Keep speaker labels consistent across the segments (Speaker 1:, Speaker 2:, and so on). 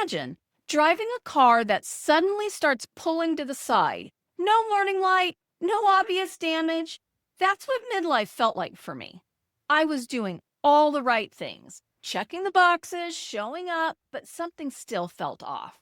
Speaker 1: Imagine driving a car that suddenly starts pulling to the side. No warning light, no obvious damage. That's what midlife felt like for me. I was doing all the right things, checking the boxes, showing up, but something still felt off.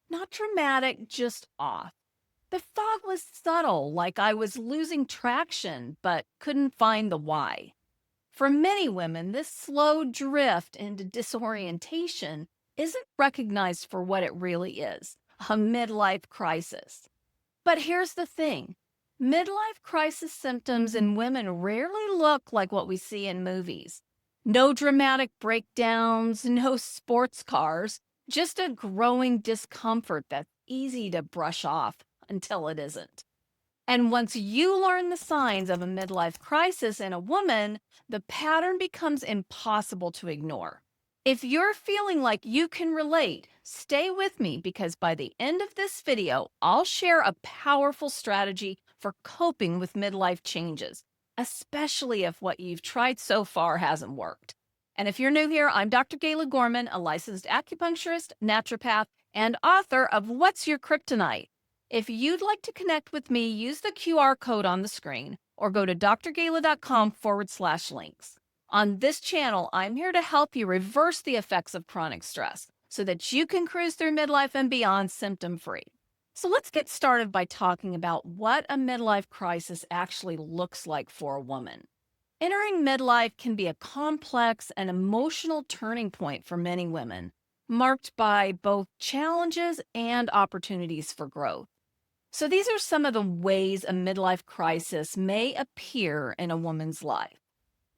Speaker 1: Not dramatic, just off. The fog was subtle, like I was losing traction, but couldn't find the why. For many women, this slow drift into disorientation isn't recognized for what it really is, a midlife crisis. But here's the thing: midlife crisis symptoms in women rarely look like what we see in movies. No dramatic breakdowns, no sports cars, just a growing discomfort that's easy to brush off until it isn't. And once you learn the signs of a midlife crisis in a woman, the pattern becomes impossible to ignore. If you're feeling like you can relate, stay with me because by the end of this video, I'll share a powerful strategy for coping with midlife changes, especially if what you've tried so far hasn't worked. And if you're new here, I'm Dr. Gayla Gorman, a licensed acupuncturist, naturopath, and author of What's Your Kryptonite? If you'd like to connect with me, use the QR code on the screen or go to drgayla.com/links. On this channel, I'm here to help you reverse the effects of chronic stress so that you can cruise through midlife and beyond symptom free. So let's get started by talking about what a midlife crisis actually looks like for a woman. Entering midlife can be a complex and emotional turning point for many women, marked by both challenges and opportunities for growth. So, these are some of the ways a midlife crisis may appear in a woman's life.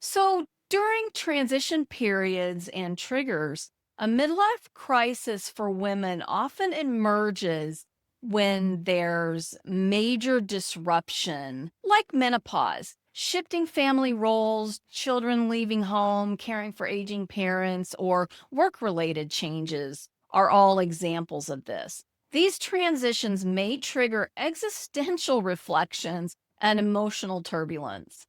Speaker 1: So, during transition periods and triggers, a midlife crisis for women often emerges when there's major disruption, like menopause, shifting family roles, children leaving home, caring for aging parents, or work related changes are all examples of this. These transitions may trigger existential reflections and emotional turbulence.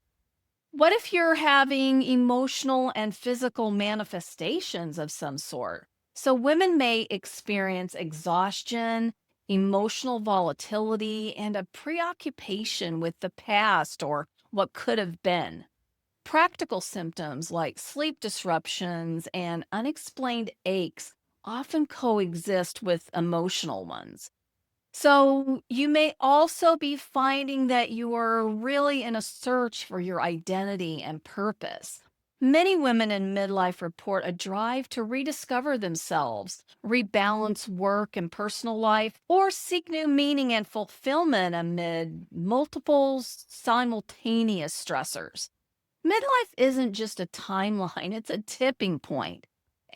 Speaker 1: What if you're having emotional and physical manifestations of some sort? So, women may experience exhaustion, emotional volatility, and a preoccupation with the past or what could have been. Practical symptoms like sleep disruptions and unexplained aches often coexist with emotional ones. So, you may also be finding that you are really in a search for your identity and purpose. Many women in midlife report a drive to rediscover themselves, rebalance work and personal life, or seek new meaning and fulfillment amid multiple simultaneous stressors. Midlife isn't just a timeline, it's a tipping point.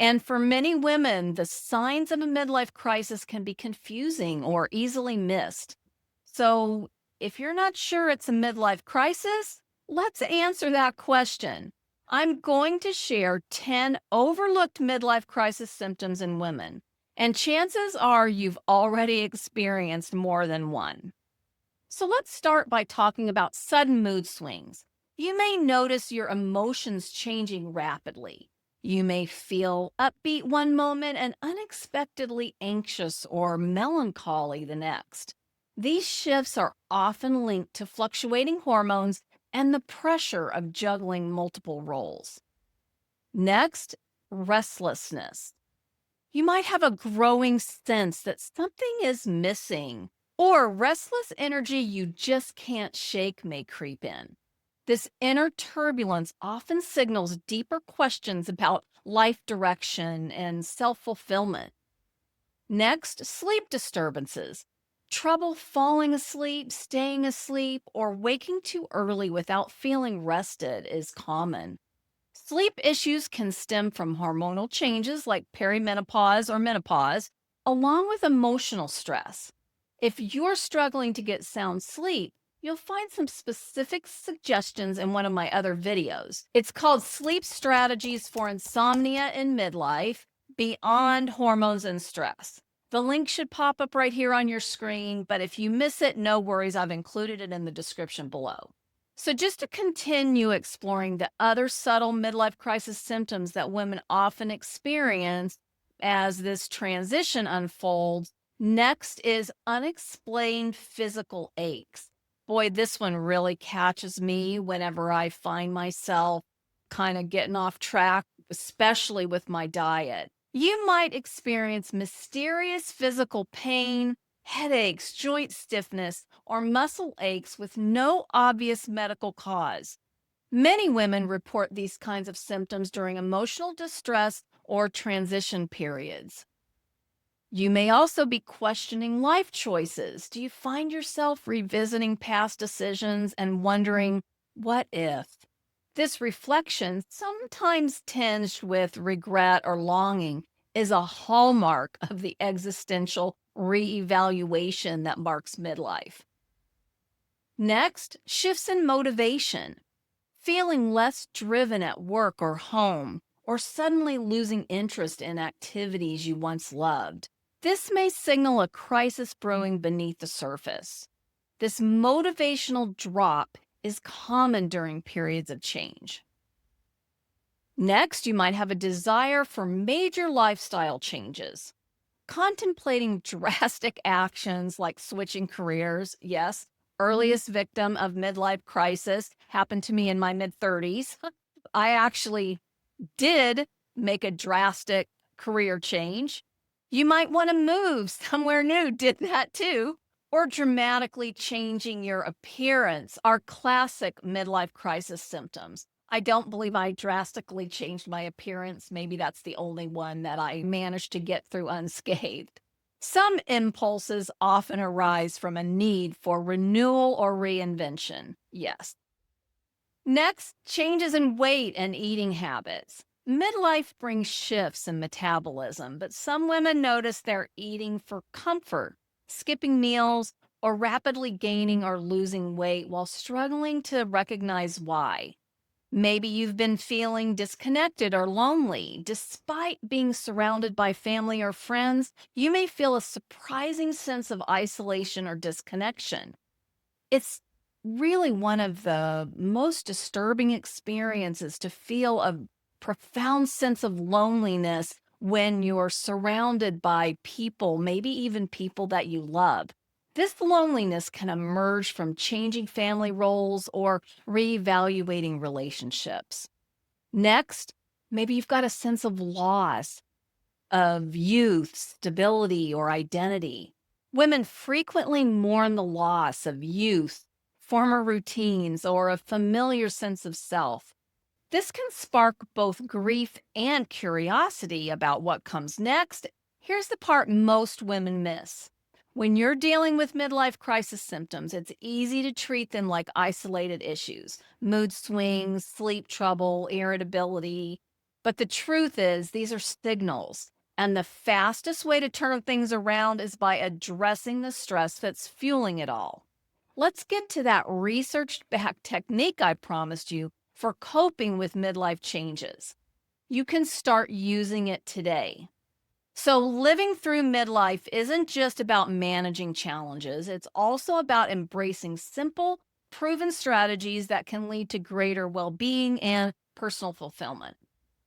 Speaker 1: And for many women, the signs of a midlife crisis can be confusing or easily missed. So, if you're not sure it's a midlife crisis, let's answer that question. I'm going to share 10 overlooked midlife crisis symptoms in women, and chances are you've already experienced more than one. So, let's start by talking about sudden mood swings. You may notice your emotions changing rapidly. You may feel upbeat one moment and unexpectedly anxious or melancholy the next. These shifts are often linked to fluctuating hormones and the pressure of juggling multiple roles. Next, restlessness. You might have a growing sense that something is missing, or restless energy you just can't shake may creep in. This inner turbulence often signals deeper questions about life direction and self fulfillment. Next, sleep disturbances. Trouble falling asleep, staying asleep, or waking too early without feeling rested is common. Sleep issues can stem from hormonal changes like perimenopause or menopause, along with emotional stress. If you're struggling to get sound sleep, you'll find some specific suggestions in one of my other videos. It's called Sleep Strategies for Insomnia in Midlife Beyond Hormones and Stress. The link should pop up right here on your screen, but if you miss it, no worries, I've included it in the description below. So, just to continue exploring the other subtle midlife crisis symptoms that women often experience, as this transition unfolds, next is unexplained physical aches. Boy, this one really catches me whenever I find myself kind of getting off track, especially with my diet. You might experience mysterious physical pain, headaches, joint stiffness, or muscle aches with no obvious medical cause. Many women report these kinds of symptoms during emotional distress or transition periods. You may also be questioning life choices. Do you find yourself revisiting past decisions and wondering, what if? This reflection, sometimes tinged with regret or longing, is a hallmark of the existential reevaluation that marks midlife. Next, shifts in motivation. Feeling less driven at work or home, or suddenly losing interest in activities you once loved. This may signal a crisis brewing beneath the surface. This motivational drop is common during periods of change. Next, you might have a desire for major lifestyle changes. Contemplating drastic actions like switching careers, yes, earliest victim of midlife crisis happened to me in my mid 30s. I actually did make a drastic career change. You might want to move somewhere new, did that too. Or dramatically changing your appearance are classic midlife crisis symptoms. I don't believe I drastically changed my appearance. Maybe that's the only one that I managed to get through unscathed. Some impulses often arise from a need for renewal or reinvention. Yes. Next, changes in weight and eating habits. Midlife brings shifts in metabolism, but some women notice they're eating for comfort, skipping meals, or rapidly gaining or losing weight while struggling to recognize why. Maybe you've been feeling disconnected or lonely. Despite being surrounded by family or friends, you may feel a surprising sense of isolation or disconnection. It's really one of the most disturbing experiences to feel a profound sense of loneliness when you're surrounded by people, maybe even people that you love. This loneliness can emerge from changing family roles or reevaluating relationships. Next, maybe you've got a sense of loss of youth, stability, or identity. Women frequently mourn the loss of youth, former routines, or a familiar sense of self. This can spark both grief and curiosity about what comes next. Here's the part most women miss. When you're dealing with midlife crisis symptoms, it's easy to treat them like isolated issues, mood swings, sleep trouble, irritability. But the truth is, these are signals. And the fastest way to turn things around is by addressing the stress that's fueling it all. Let's get to that research backed technique I promised you for coping with midlife changes. You can start using it today. So, living through midlife isn't just about managing challenges, it's also about embracing simple, proven strategies that can lead to greater well being and personal fulfillment.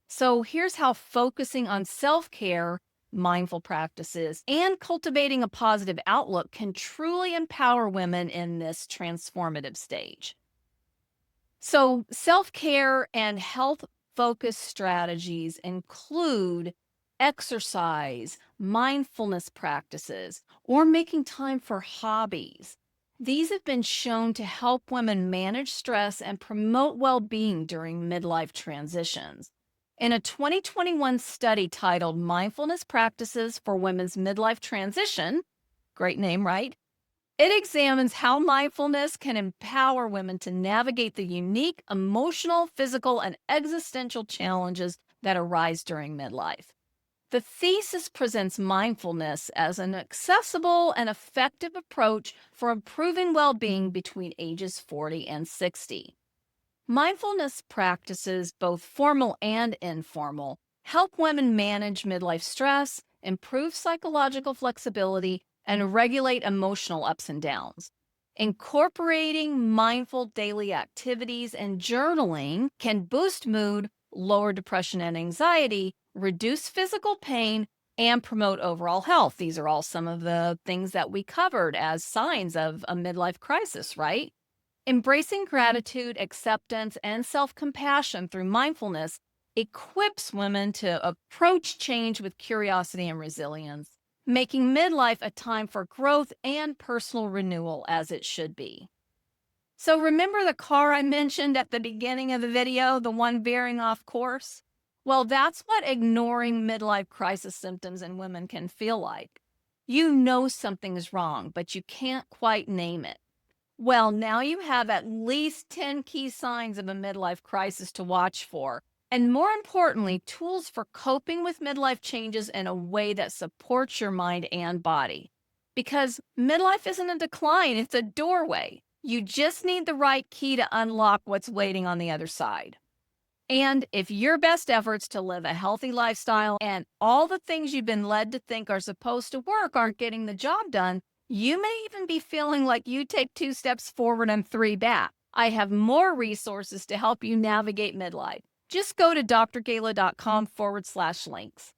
Speaker 1: So, here's how focusing on self care, mindful practices, and cultivating a positive outlook can truly empower women in this transformative stage. So, self care and health focused strategies include exercise, mindfulness practices, or making time for hobbies. These have been shown to help women manage stress and promote well being during midlife transitions. In a 2021 study titled Mindfulness Practices for Women's Midlife Transition, great name, right? It examines how mindfulness can empower women to navigate the unique emotional, physical, and existential challenges that arise during midlife. The thesis presents mindfulness as an accessible and effective approach for improving well being between ages 40 and 60. Mindfulness practices, both formal and informal, help women manage midlife stress, improve psychological flexibility, and regulate emotional ups and downs. Incorporating mindful daily activities and journaling can boost mood, lower depression and anxiety, reduce physical pain, and promote overall health. These are all some of the things that we covered as signs of a midlife crisis, right? Embracing gratitude, acceptance, and self compassion through mindfulness equips women to approach change with curiosity and resilience, making midlife a time for growth and personal renewal as it should be. So, remember the car I mentioned at the beginning of the video, the one veering off course? Well, that's what ignoring midlife crisis symptoms in women can feel like. You know something is wrong, but you can't quite name it. Well, now you have at least 10 key signs of a midlife crisis to watch for. And more importantly, tools for coping with midlife changes in a way that supports your mind and body. Because midlife isn't a decline, it's a doorway. You just need the right key to unlock what's waiting on the other side. And if your best efforts to live a healthy lifestyle and all the things you've been led to think are supposed to work aren't getting the job done, you may even be feeling like you take 2 steps forward and 3 back. I have more resources to help you navigate midlife. Just go to drgala.com/links.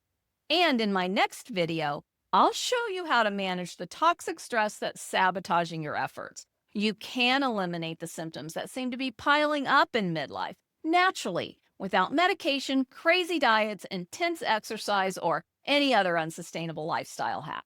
Speaker 1: And in my next video, I'll show you how to manage the toxic stress that's sabotaging your efforts. You can eliminate the symptoms that seem to be piling up in midlife naturally without medication, crazy diets, intense exercise, or any other unsustainable lifestyle hack.